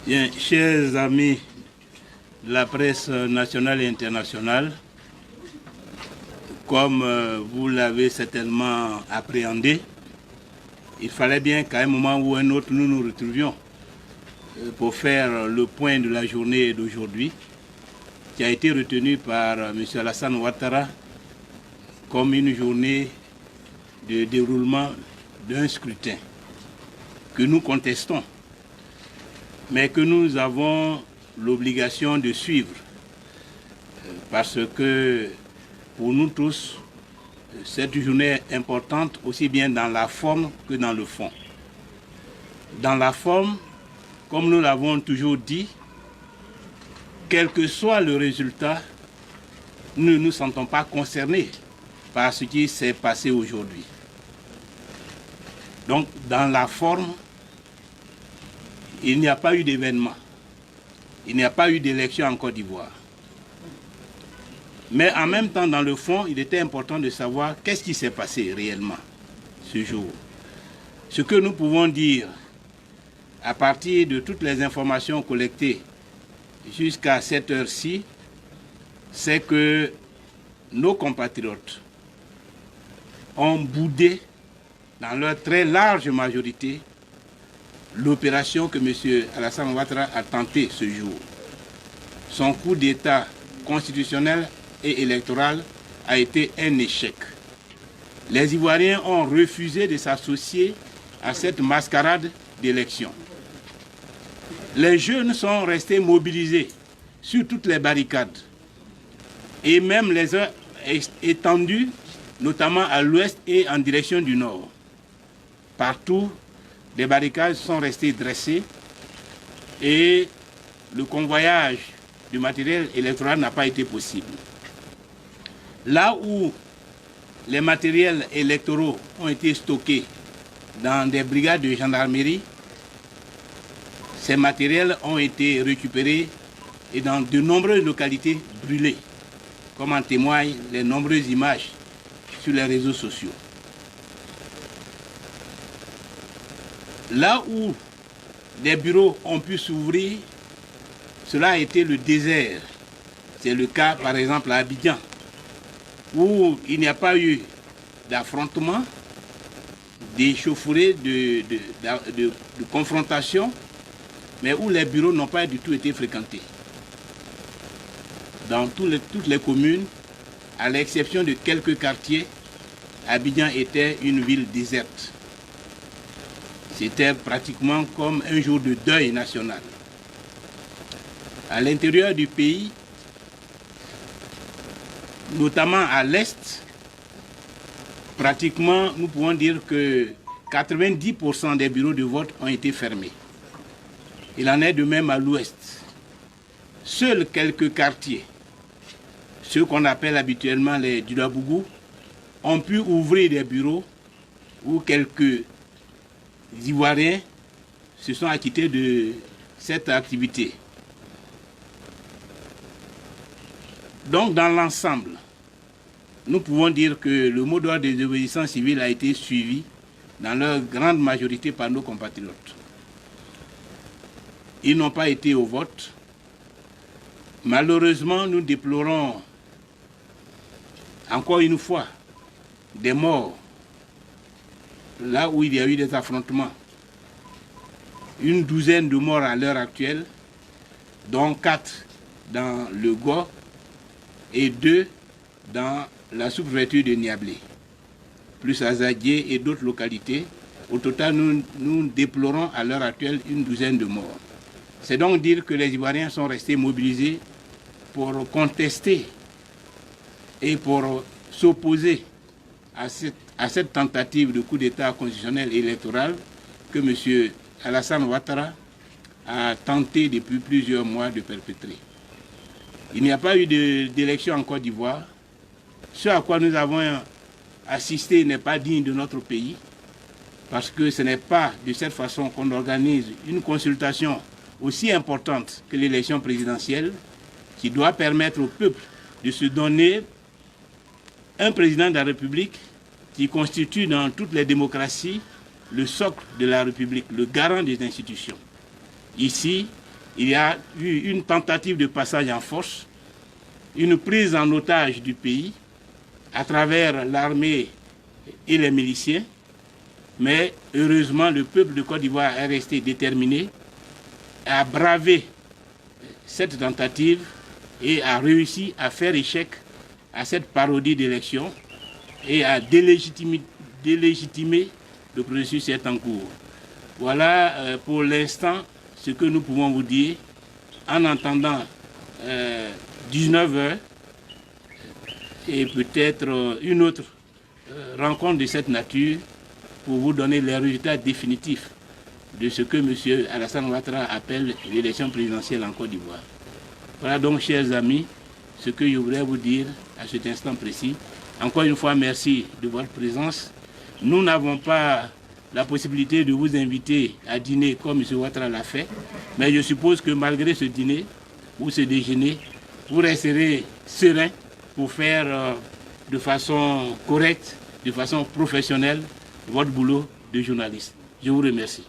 Bien, chers amis de la presse nationale et internationale, comme vous l'avez certainement appréhendé, il fallait bien qu'à un moment ou un autre, nous nous retrouvions pour faire le point de la journée d'aujourd'hui, qui a été retenu par M. Alassane Ouattara comme une journée de déroulement d'un scrutin que nous contestons, mais que nous avons l'obligation de suivre, parce que pour nous tous, cette journée est importante aussi bien dans la forme que dans le fond. Dans la forme, comme nous l'avons toujours dit, quel que soit le résultat, nous ne nous sentons pas concernés par ce qui s'est passé aujourd'hui. Donc, dans la forme, il n'y a pas eu d'événement. Il n'y a pas eu d'élection en Côte d'Ivoire. Mais en même temps, dans le fond, il était important de savoir qu'est-ce qui s'est passé réellement ce jour. Ce que nous pouvons dire à partir de toutes les informations collectées jusqu'à cette heure-ci, c'est que nos compatriotes ont boudé, dans leur très large majorité, l'opération que M. Alassane Ouattara a tenté ce jour. Son coup d'État constitutionnel et électoral a été un échec. Les Ivoiriens ont refusé de s'associer à cette mascarade d'élection. Les jeunes sont restés mobilisés sur toutes les barricades et même les uns étendus, notamment à l'ouest et en direction du nord. Partout, les barricades sont restées dressées et le convoyage du matériel électoral n'a pas été possible. Là où les matériels électoraux ont été stockés dans des brigades de gendarmerie, ces matériels ont été récupérés et dans de nombreuses localités brûlées, comme en témoignent les nombreuses images sur les réseaux sociaux. Là où des bureaux ont pu s'ouvrir, cela a été le désert. C'est le cas, par exemple, à Abidjan, où il n'y a pas eu d'affrontement, d'échauffourée, de confrontation, mais où les bureaux n'ont pas du tout été fréquentés. Dans toutes les communes, à l'exception de quelques quartiers, Abidjan était une ville déserte. C'était pratiquement comme un jour de deuil national. À l'intérieur du pays, notamment à l'est, pratiquement, nous pouvons dire que 90% des bureaux de vote ont été fermés. Il en est de même à l'ouest. Seuls quelques quartiers, ceux qu'on appelle habituellement les Dulabougou, ont pu ouvrir des bureaux où quelques Ivoiriens se sont acquittés de cette activité. Donc, dans l'ensemble, nous pouvons dire que le mot d'ordre des désobéissances civiles a été suivi dans leur grande majorité par nos compatriotes. Ils n'ont pas été au vote. Malheureusement, nous déplorons encore une fois des morts là où il y a eu des affrontements. Une douzaine de morts à l'heure actuelle, dont 4 dans le Go et 2 dans la sous-préfecture de Niablé, plus Azadié et d'autres localités. Au total, nous déplorons à l'heure actuelle une douzaine de morts. C'est donc dire que les Ivoiriens sont restés mobilisés pour contester et pour s'opposer à cette tentative de coup d'État constitutionnel et électoral que M. Alassane Ouattara a tenté depuis plusieurs mois de perpétrer. Il n'y a pas eu d'élection en Côte d'Ivoire. Ce à quoi nous avons assisté n'est pas digne de notre pays, parce que ce n'est pas de cette façon qu'on organise une consultation aussi importante que l'élection présidentielle, qui doit permettre au peuple de se donner un président de la République qui constitue dans toutes les démocraties le socle de la République, le garant des institutions. Ici, il y a eu une tentative de passage en force, une prise en otage du pays à travers l'armée et les miliciens. Mais heureusement, le peuple de Côte d'Ivoire est resté déterminé à braver cette tentative et a réussi à faire échec à cette parodie d'élection et à délégitimer le processus qui est en cours. Voilà pour l'instant ce que nous pouvons vous dire en attendant 19 heures et peut-être une autre rencontre de cette nature pour vous donner les résultats définitifs de ce que M. Alassane Ouattara appelle l'élection présidentielle en Côte d'Ivoire. Voilà donc, chers amis, ce que je voulais vous dire à cet instant précis. Encore une fois, merci de votre présence. Nous n'avons pas la possibilité de vous inviter à dîner comme M. Ouattara l'a fait, mais je suppose que malgré ce dîner ou ce déjeuner, vous resterez serein pour faire de façon correcte, de façon professionnelle, votre boulot de journaliste. Je vous remercie.